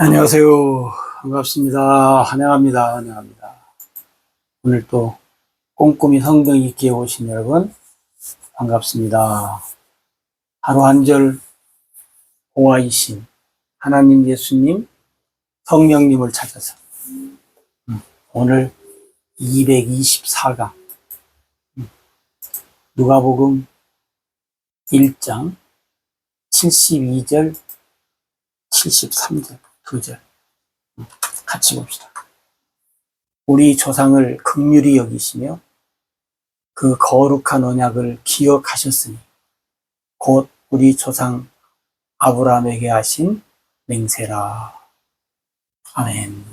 안녕하세요. 반갑습니다. 환영합니다. 환영합니다. 오늘 또 꼼꼼히 성경 읽기에 오신 여러분 반갑습니다. 하루 한 절 보아이신 하나님 예수님 성령님을 찾아서 오늘 224강 누가복음 1장 72절 73절 2절 같이 봅시다. 우리 조상을 긍휼히 여기시며 그 거룩한 언약을 기억하셨으니 곧 우리 조상 아브라함에게 하신 맹세라. 아멘.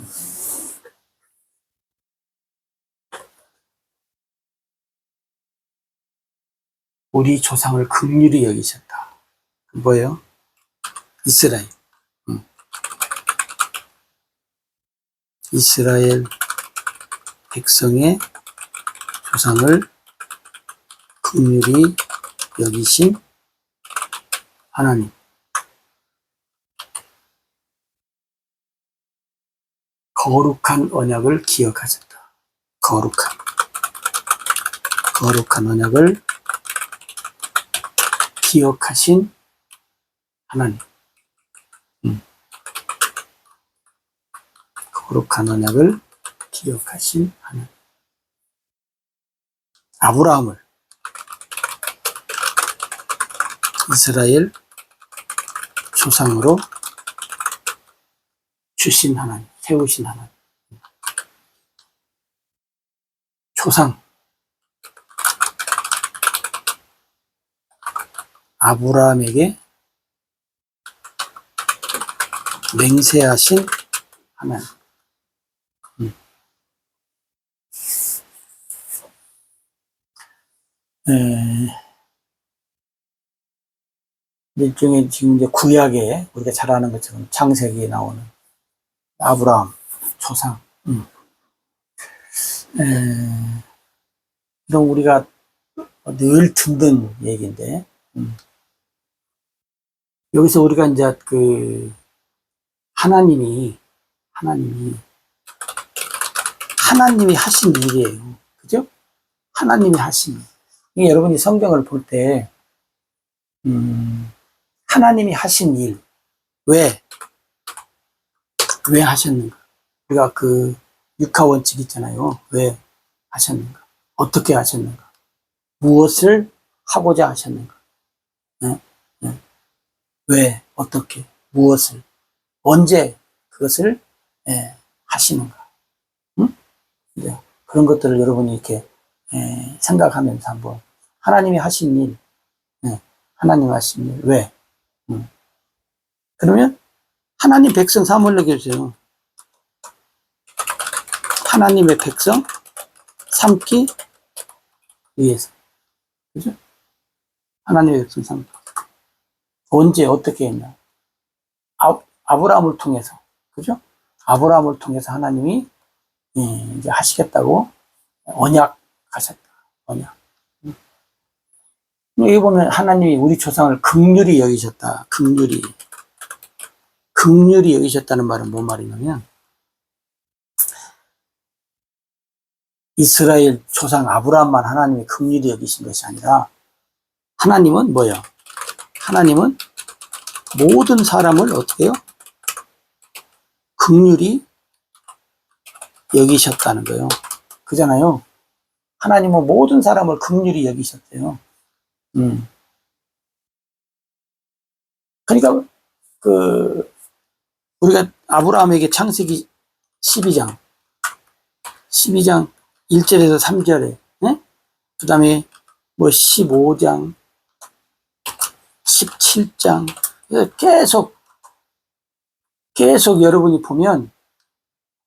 우리 조상을 긍휼히 여기셨다. 뭐예요? 이스라엘. 이스라엘 백성의 조상을 긍휼히 여기신 하나님. 거룩한 언약을 기억하셨다. 거룩한 언약을 기억하신 하나님. 거룩한 언약을 기억하신 하나님. 아브라함을 이스라엘 조상으로 주신 하나님, 세우신 하나님. 조상. 아브라함에게 맹세하신 하나님. 일종의 지금 이제 구약에 우리가 잘 아는 것처럼 창세기에 나오는 아브라함, 조상. 이런 우리가 늘 듣는 얘기인데, 여기서 우리가 이제 하나님이 하신 일이에요. 그죠? 하나님이 하신 일. 여러분이 성경을 볼 때, 하나님이 하신 일. 왜 하셨는가? 우리가 육하원칙 있잖아요. 왜 하셨는가? 어떻게 하셨는가? 무엇을 하고자 하셨는가? 네? 네. 왜, 어떻게, 무엇을, 언제 그것을 하시는가? 응? 네. 그런 것들을 여러분이 이렇게 생각하면서 한번 하나님이 하신 일, 하나님 하신 일, 왜? 그러면 하나님 백성 삼으려고 해주세요. 하나님의 백성 삼기 위해서. 그죠? 하나님의 백성 삼기. 언제, 어떻게 했냐? 아브라함을 통해서. 그죠? 아브라함을 통해서 하나님이 이제 하시겠다고 언약하셨다. 언약. 여기 보면 하나님이 우리 조상을 긍휼히 여기셨다. 긍휼히 여기셨다는 말은 뭔 말이냐면 이스라엘 조상 아브라함만 하나님이 긍휼히 여기신 것이 아니라 하나님은 뭐예요? 하나님은 모든 사람을 어떻게 해요? 긍휼히 여기셨다는 거예요. 그잖아요. 하나님은 모든 사람을 긍휼히 여기셨대요. 그러니까 우리가 아브라함에게 창세기 12장 1절에서 3절에 그 다음에 15장 17장 계속 여러분이 보면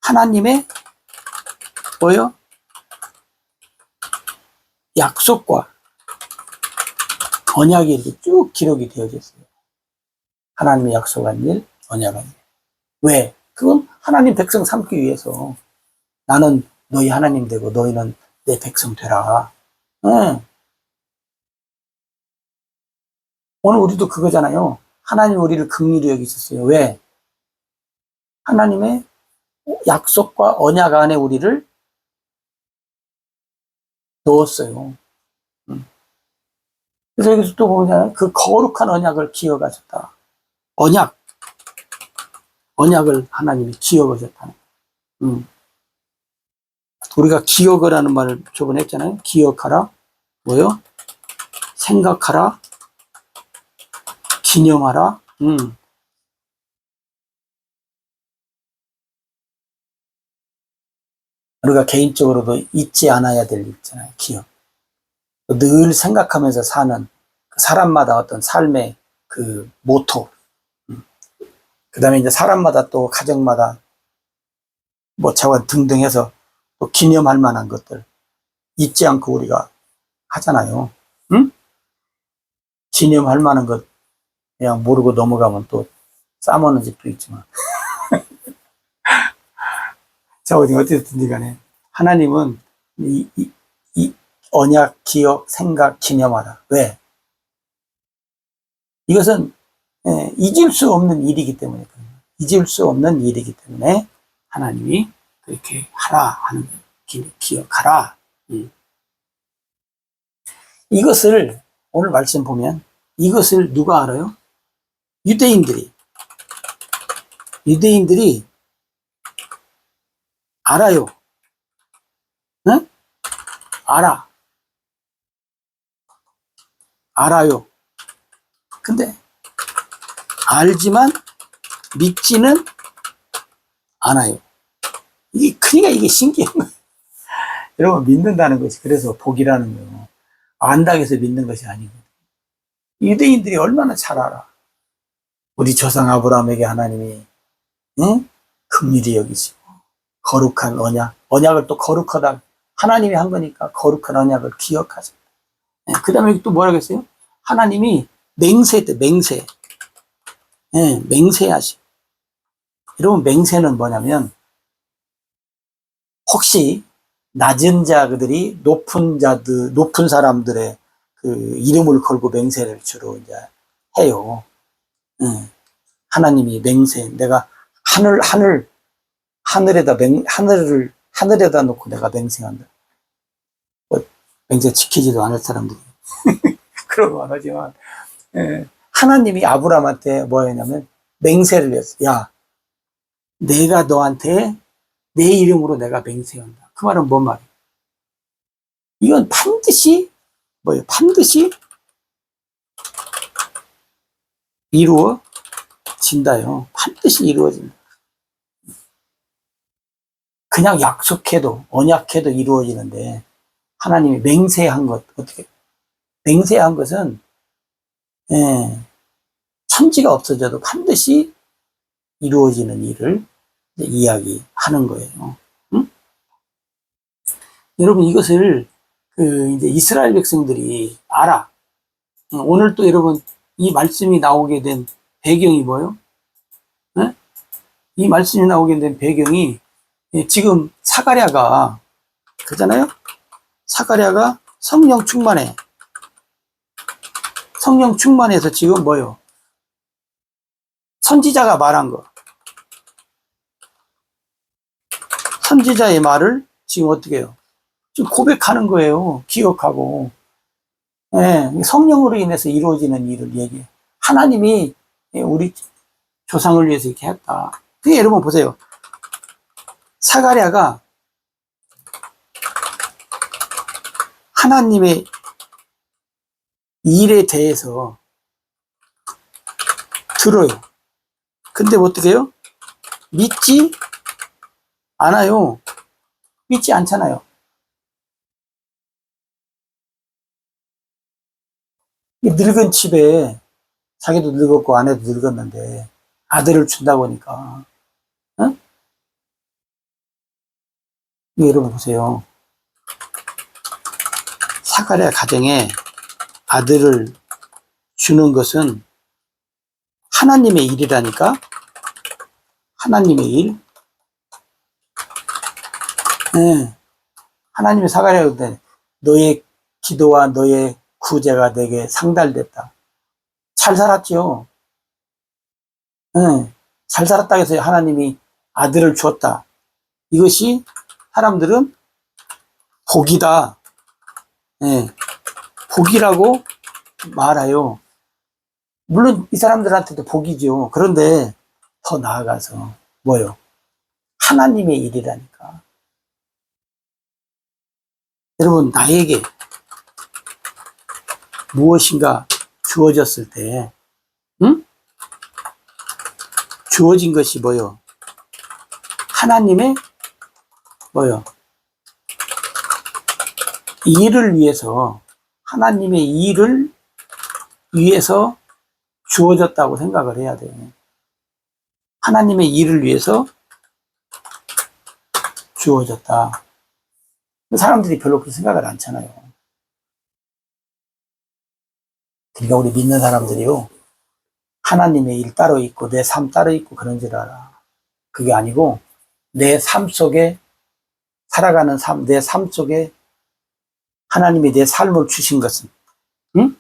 하나님의 뭐요? 약속과 언약이 이렇게 쭉 기록이 되어져 있어요. 하나님의 약속한 일, 언약한 일. 왜? 그건 하나님 백성 삼기 위해서. 나는 너희 하나님 되고 너희는 내 백성 되라. 오늘 우리도 그거잖아요. 하나님 우리를 긍휼히 여기셨어요. 왜? 하나님의 약속과 언약 안에 우리를 넣었어요. 그래서 여기서 또 보면 그 거룩한 언약을 기억하셨다. 언약을 하나님이 기억하셨다. 우리가 기억을 하는 말을 저번에 했잖아요. 기억하라. 뭐요? 생각하라. 기념하라. 우리가 개인적으로도 잊지 않아야 될 일 있잖아요. 기억. 늘 생각하면서 사는 사람마다 어떤 삶의 그 모토. 그 다음에 이제 사람마다 또 가정마다 뭐 차원 등등 해서 또 기념할 만한 것들 잊지 않고 우리가 하잖아요. 응? 기념할 만한 것 그냥 모르고 넘어가면 또 싸먹는 집도 있지만. 자, 어쨌든 간에 하나님은 이 언약, 기억, 생각, 기념하라. 왜? 이것은 잊을 수 없는 일이기 때문에, 잊을 수 없는 일이기 때문에 하나님이 그렇게 하라 하는 거예요. 기억하라. 이것을 오늘 말씀 보면 이것을 누가 알아요? 유대인들이 알아요. 응? 알아요. 근데 알지만 믿지는 않아요. 그러니까 이게 신기한 거예요. 여러분, 믿는다는 것이 그래서 복이라는 거예요. 안다고 해서 믿는 것이 아니거든요. 유대인들이 얼마나 잘 알아. 우리 조상 아브라함에게 하나님이 긍휼히 여기시고 거룩한 언약을 또 거룩하다 하나님이 한 거니까 거룩한 언약을 기억하죠. 그 다음에 또 뭐라고 했어요? 하나님이 맹세했대. 맹세하시. 여러분, 맹세는 뭐냐면 혹시 낮은 자들이 높은 사람들의 그 이름을 걸고 맹세를 주로 이제 해요. 하나님이 맹세, 내가 하늘에다 놓고 내가 맹세한다. 뭐, 맹세 지키지도 않을 사람들이. 그러고 안 하지만, 하나님이 아브라함한테 뭐 했냐면, 맹세를 했어. 야, 내가 너한테 내 이름으로 내가 맹세한다. 그 말은 뭔 말이야? 이건 반드시, 반드시 이루어진다요. 반드시 이루어진다. 그냥 약속해도, 언약해도 이루어지는데, 하나님이 맹세한 것, 맹세한 것은, 천지가 없어져도 반드시 이루어지는 일을 이야기하는 거예요. 응? 여러분, 이것을, 이제 이스라엘 백성들이 알아. 오늘 또 여러분, 이 말씀이 나오게 된 배경이 뭐예요? 이 말씀이 나오게 된 배경이 지금 사가랴가 그잖아요. 사가랴가 성령 충만해서 지금 뭐요? 선지자가 말한 거. 선지자의 말을 지금 어떻게 해요? 지금 고백하는 거예요. 기억하고. 성령으로 인해서 이루어지는 일을 얘기해. 하나님이 우리 조상을 위해서 이렇게 했다. 그게 여러분 보세요. 사가랴가 하나님의 일에 대해서 들어요. 근데 어떻게 해요? 믿지 않아요. 믿지 않잖아요. 늙은 집에 자기도 늙었고 아내도 늙었는데 아들을 준다고 하니까 여러분 보세요. 사가랴 가정에 아들을 주는 것은 하나님의 일이라니까. 하나님의 일. 하나님의 사가랴 때 너의 기도와 너의 구제가 내게 상달됐다. 잘 살았죠. 잘 살았다 해서 하나님이 아들을 주었다. 이것이 사람들은 복이다. 예, 복이라고 말해요. 물론 이 사람들한테도 복이죠. 그런데 더 나아가서 뭐요? 하나님의 일이라니까. 여러분, 나에게 무엇인가 주어졌을 때, 응? 주어진 것이 뭐요? 하나님의 뭐요? 일을 위해서, 하나님의 일을 위해서 주어졌다고 생각을 해야 돼. 하나님의 일을 위해서 주어졌다. 사람들이 별로 그렇게 생각을 안 하잖아요. 그러니까 우리 믿는 사람들이요, 하나님의 일 따로 있고 내 삶 따로 있고 그런 줄 알아. 그게 아니고 내 삶 속에, 살아가는 삶, 내 삶 속에 하나님이 내 삶을 주신 것은, 응?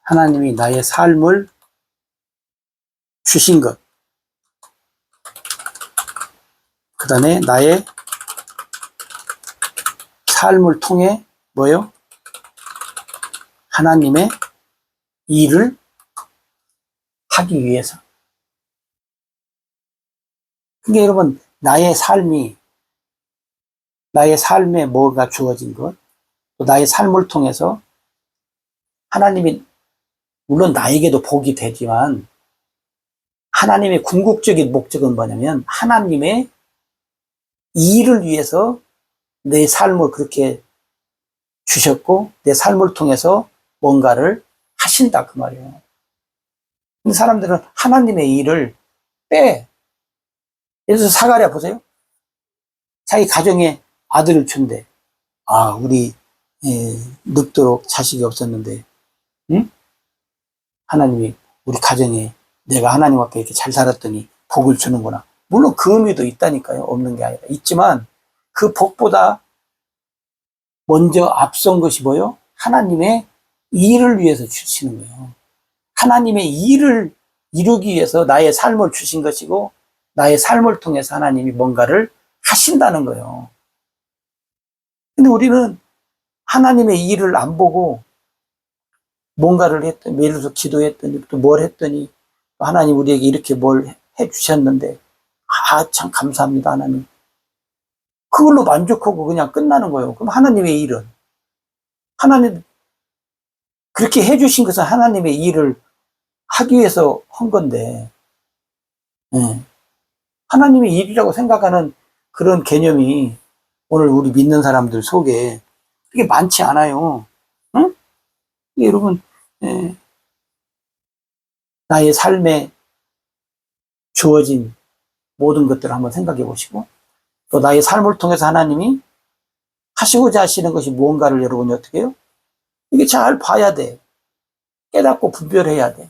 하나님이 나의 삶을 주신 것, 그 다음에 나의 삶을 통해 뭐요? 하나님의 일을 하기 위해서. 그러니까 여러분, 나의 삶에 뭐가 주어진 것, 또 나의 삶을 통해서 하나님이, 물론 나에게도 복이 되지만, 하나님의 궁극적인 목적은 뭐냐면, 하나님의 일을 위해서 내 삶을 그렇게 주셨고, 내 삶을 통해서 뭔가를 하신다, 그 말이에요. 근데 사람들은 하나님의 일을 예를 들어서 사가랴 보세요. 자기 가정에 아들을 준대. 아, 우리 늙도록 자식이 없었는데, 응? 하나님이 우리 가정에 내가 하나님과 함께 이렇게 잘 살았더니 복을 주는구나. 물론 그 의미도 있다니까요. 없는 게 아니라. 있지만 그 복보다 먼저 앞선 것이 뭐요? 하나님의 일을 위해서 주시는 거예요. 하나님의 일을 이루기 위해서 나의 삶을 주신 것이고, 나의 삶을 통해서 하나님이 뭔가를 하신다는 거예요. 근데 우리는 하나님의 일을 안 보고 뭔가를 했더니, 예를 들어서 기도했더니, 또 뭘 했더니, 하나님 우리에게 이렇게 뭘 해주셨는데, 아, 참 감사합니다, 하나님. 그걸로 만족하고 그냥 끝나는 거예요. 그럼 하나님의 일은? 하나님, 그렇게 해주신 것은 하나님의 일을 하기 위해서 한 건데, 예. 하나님의 일이라고 생각하는 그런 개념이 오늘 우리 믿는 사람들 속에 그게 많지 않아요. 응? 여러분, 예. 나의 삶에 주어진 모든 것들을 한번 생각해 보시고, 또 나의 삶을 통해서 하나님이 하시고자 하시는 것이 무언가를 여러분이 어떻게 해요? 이게 잘 봐야 돼. 깨닫고 분별해야 돼.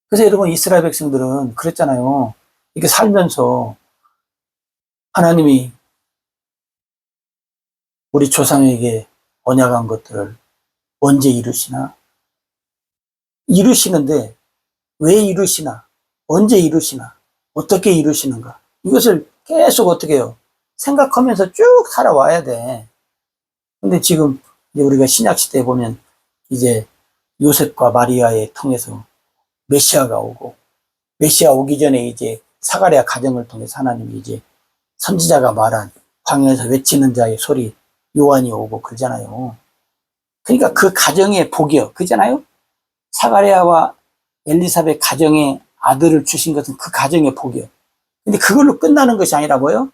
그래서 여러분, 이스라엘 백성들은 그랬잖아요. 이렇게 살면서 하나님이 우리 조상에게 언약한 것들을 언제 이루시나? 이루시는데 왜 이루시나? 언제 이루시나? 어떻게 이루시는가? 이것을 계속 어떻게 해요? 생각하면서 쭉 살아와야 돼. 근데 지금 우리가 신약시대에 보면 이제 요셉과 마리아의 통해서 메시아가 오고, 메시아 오기 전에 이제 사가랴 가정을 통해서 하나님이 이제 선지자가 말한 광야에서 외치는 자의 소리, 요한이 오고 그러잖아요. 그러니까 그 가정의 복이요. 그잖아요? 사가랴와 엘리사벳 가정에 아들을 주신 것은 그 가정의 복이요. 근데 그걸로 끝나는 것이 아니라 뭐요?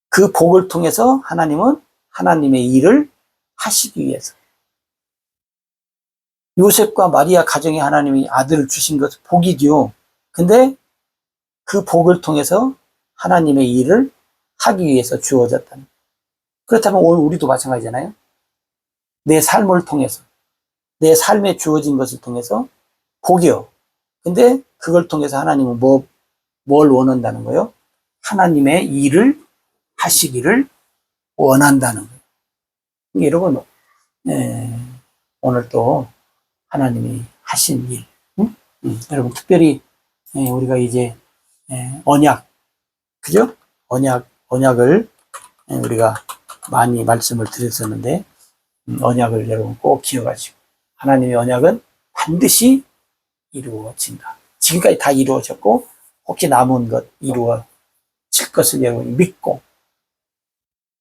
그 복을 통해서 하나님은 하나님의 일을 하시기 위해서. 요셉과 마리아 가정에 하나님이 아들을 주신 것은 복이지요. 근데 그 복을 통해서 하나님의 일을 하기 위해서 주어졌다는. 그렇다면 오늘 우리도 마찬가지잖아요. 내 삶을 통해서, 내 삶에 주어진 것을 통해서 복이요. 근데 그걸 통해서 하나님은 뭘 원한다는 거예요? 하나님의 일을 하시기를 원한다는 거예요. 여러분, 오늘 또 하나님이 하신 일. 응? 여러분, 특별히, 우리가 이제, 언약, 그죠? 언약을, 우리가 많이 말씀을 드렸었는데, 언약을 여러분 꼭 기억하시고, 하나님의 언약은 반드시 이루어진다. 지금까지 다 이루어졌고, 혹시 남은 것 이루어질 것을 여러분이 믿고,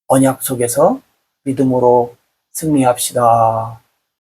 언약 속에서 믿음으로 승리합시다.